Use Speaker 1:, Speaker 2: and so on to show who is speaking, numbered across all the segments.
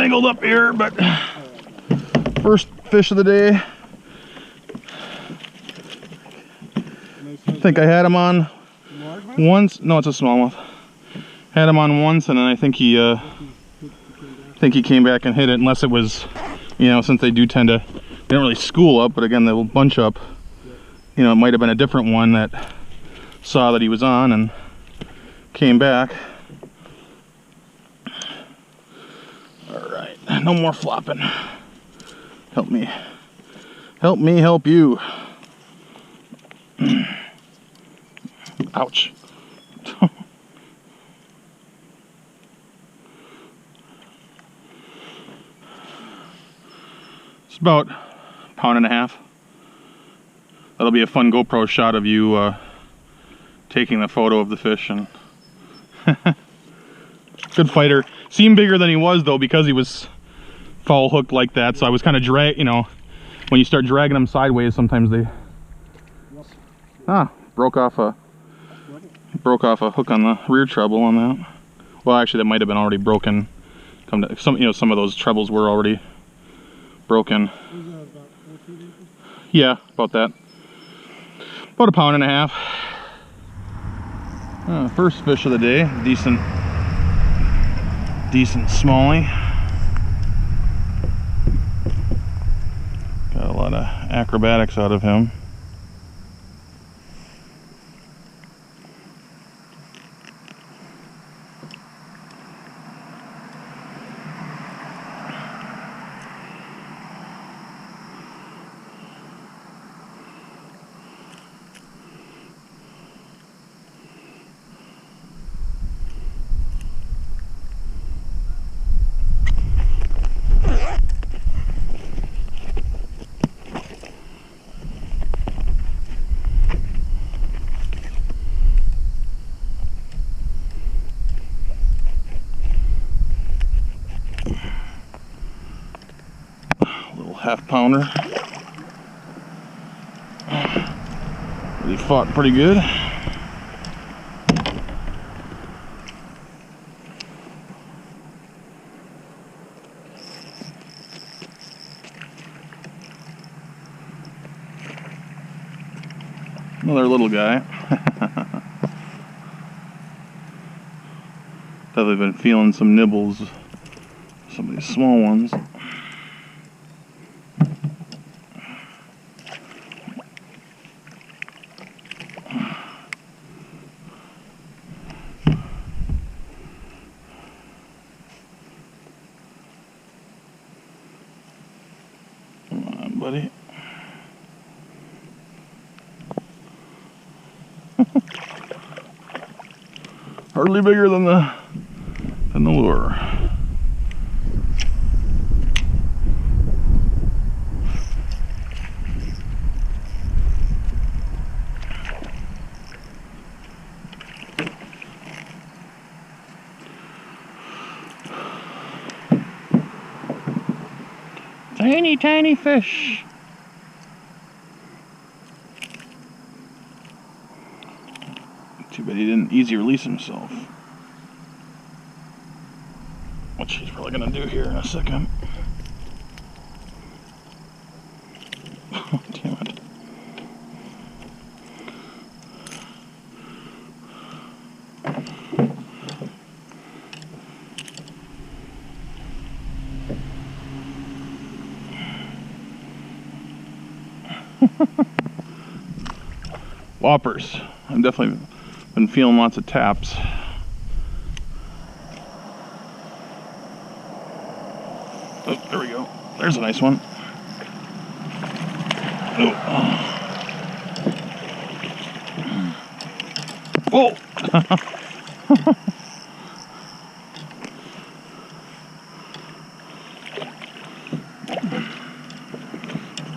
Speaker 1: tangled up here, but first fish of the day. I think I had him on once. No, it's a smallmouth. Had him on once, and then I think he came back and hit it. Unless it was, you know, since they do tend to, they don't really school up, but again they'll bunch up. You know, it might have been a different one that saw that he was on and came back. All right, no more flopping. Help me. Help me help you. Ouch. It's about a pound and a half. That'll be a fun GoPro shot of you taking the photo of the fish. And good fighter. Seemed bigger than he was though, because he was foul hooked like that. So I was kind of you know, when you start dragging them sideways, sometimes they broke off a hook on the rear treble on that. Well, actually, that might have been already broken. You know, some of those trebles were already broken.
Speaker 2: Was that about 14 inches?
Speaker 1: Yeah, about that. About a pound and a half. First fish of the day, decent smallie. Got a lot of acrobatics out of him. Half pounder. He fought pretty good. Another little guy. Definitely been feeling some nibbles. Some of these small ones. Buddy. Hardly bigger than the lure. Tiny fish. Too bad he didn't easy release himself. Which he's probably gonna do here in a second. Oh, damn it. Whoppers. I've definitely been feeling lots of taps. Oh, there we go. There's a nice one. Oh. Whoa!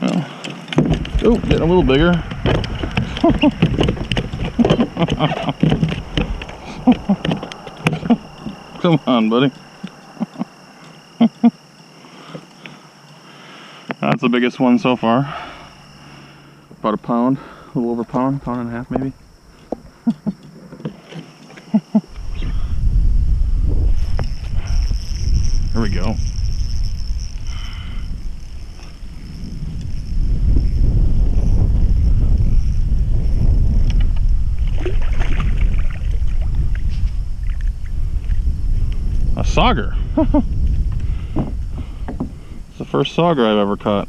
Speaker 1: Well, oh, getting a little bigger. Come on, buddy. That's the biggest one so far. About a pound, a little over a pound and a half maybe. There we go. sauger. It's the first sauger I've ever caught.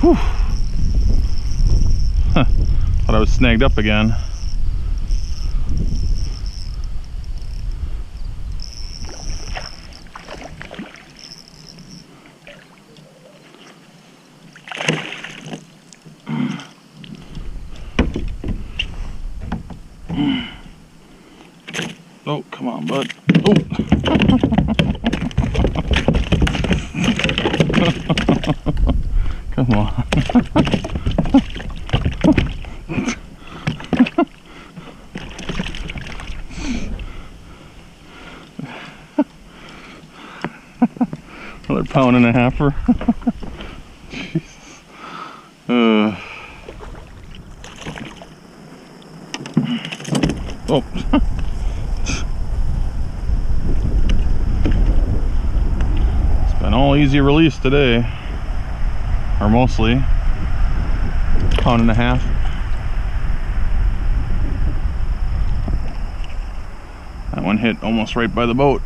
Speaker 1: Whew. Huh. Thought I was snagged up again. Oh, come on, bud. Oh. Come on. Another pound and a halfer. Jesus. Oh. It's been all easy release today. Or mostly. Pound and a half. That one hit almost right by the boat.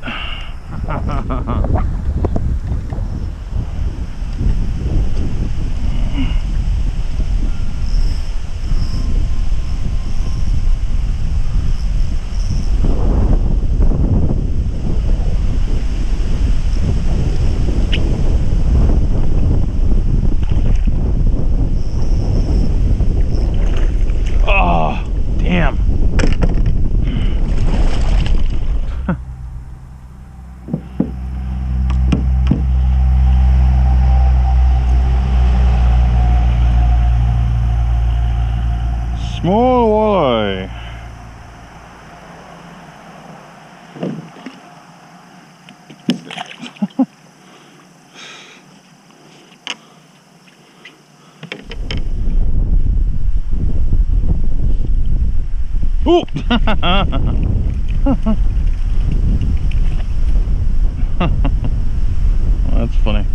Speaker 1: Small walleye. Oh! Well, that's funny.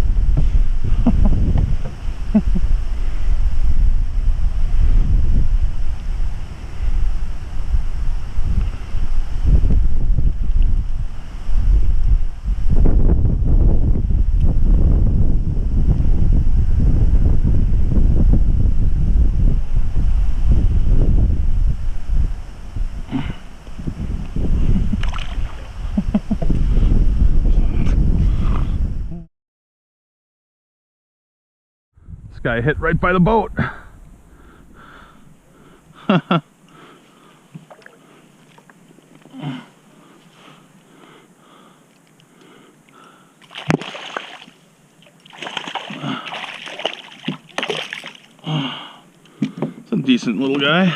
Speaker 1: This guy hit right by the boat. It's a decent little guy.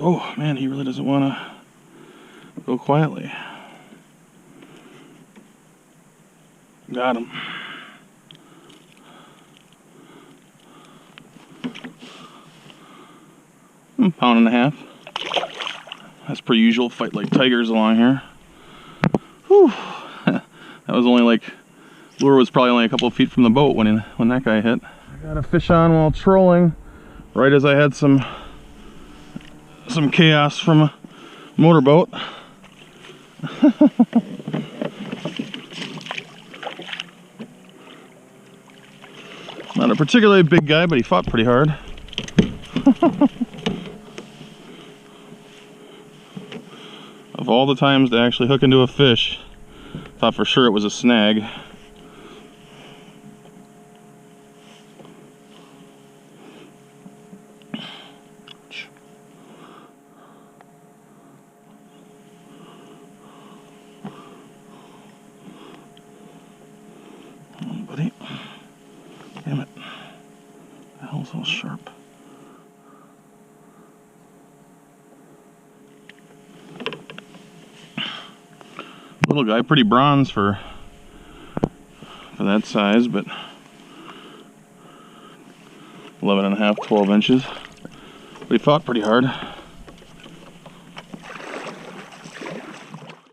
Speaker 1: Oh man, he really doesn't want to go quietly. Got him. Pound and a half. As per usual, fight like tigers along here. Whew. That was only like, lure was probably only a couple of feet from the boat when that guy hit. I got a fish on while trolling, right as I had some chaos from a motorboat. Not a particularly big guy, but he fought pretty hard. Of all the times to actually hook into a fish, thought for sure it was a snag. Come on, buddy. Damn it. The hell's all sharp. little guy, pretty bronze for that size, but 11 and a half, 12 inches. But he fought pretty hard.